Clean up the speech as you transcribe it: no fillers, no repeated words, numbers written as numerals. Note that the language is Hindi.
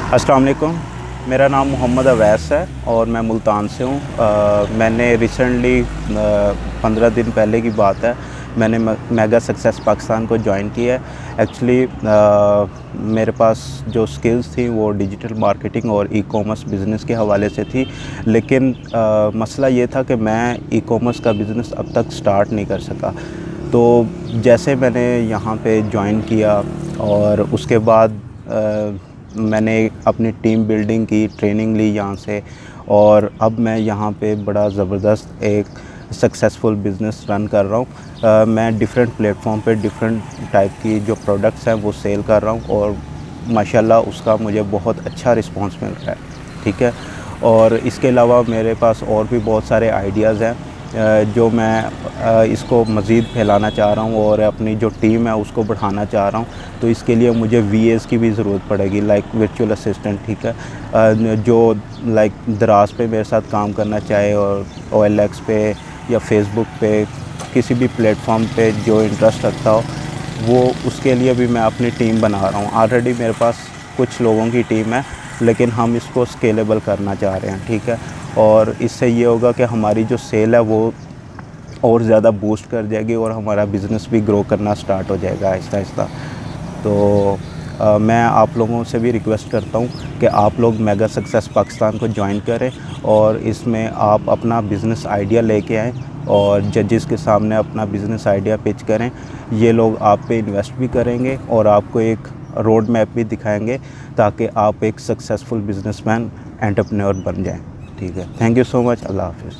अस्सलाम वालेकुम। मेरा नाम मोहम्मद अवैस है और मैं मुल्तान से हूँ। मैंने रिसेंटली 15 दिन पहले की बात है, मैंने मेगा सक्सेस पाकिस्तान को ज्वाइन किया है। एक्चुअली मेरे पास जो स्किल्स थी वो डिजिटल मार्केटिंग और ई कॉमर्स बिज़नेस के हवाले से थी, लेकिन मसला ये था कि मैं ई कॉमर्स का बिज़नेस अब तक स्टार्ट नहीं कर सका। तो जैसे मैंने यहाँ पे ज्वाइन किया और उसके बाद मैंने अपनी टीम बिल्डिंग की, ट्रेनिंग ली यहाँ से, और अब मैं यहाँ पे बड़ा ज़बरदस्त एक सक्सेसफुल बिज़नेस रन कर रहा हूँ। मैं डिफरेंट प्लेटफॉर्म पे डिफरेंट टाइप की जो प्रोडक्ट्स हैं वो सेल कर रहा हूँ और माशाल्लाह उसका मुझे बहुत अच्छा रिस्पांस मिल रहा है। ठीक है। और इसके अलावा मेरे पास और भी बहुत सारे आइडियाज़ हैं जो मैं इसको मज़ीद फैलाना चाह रहा हूँ और अपनी जो टीम है उसको बढ़ाना चाह रहा हूँ। तो इसके लिए मुझे वीएस की भी ज़रूरत पड़ेगी, लाइक वर्चुअल असिस्टेंट। ठीक है। जो लाइक दराज पे मेरे साथ काम करना चाहे और OLX पे या फेसबुक पे किसी भी प्लेटफॉर्म पे जो इंटरेस्ट रखता हो, वो उसके लिए भी मैं अपनी टीम बना रहा हूँ। ऑलरेडी मेरे पास कुछ लोगों की टीम है, लेकिन हम इसको स्केलेबल करना चाह रहे हैं। ठीक है। और इससे ये होगा कि हमारी जो सेल है वो और ज़्यादा बूस्ट कर जाएगी और हमारा बिज़नेस भी ग्रो करना स्टार्ट हो जाएगा आहिस्ता आहिस्ता। तो मैं आप लोगों से भी रिक्वेस्ट करता हूँ कि आप लोग मेगा सक्सेस पाकिस्तान को ज्वाइन करें और इसमें आप अपना बिज़नेस आइडिया लेके आएँ और जजेस के सामने अपना बिज़नेस आइडिया पिच करें। ये लोग आप पे इन्वेस्ट भी करेंगे और आपको एक रोड मैप भी दिखाएंगे ताकि आप एक सक्सेसफुल बिज़नेसमैन एंटरप्रेन्योर बन जाएं। ठीक है। Thank you so much. अल्लाह हाफ़िज़।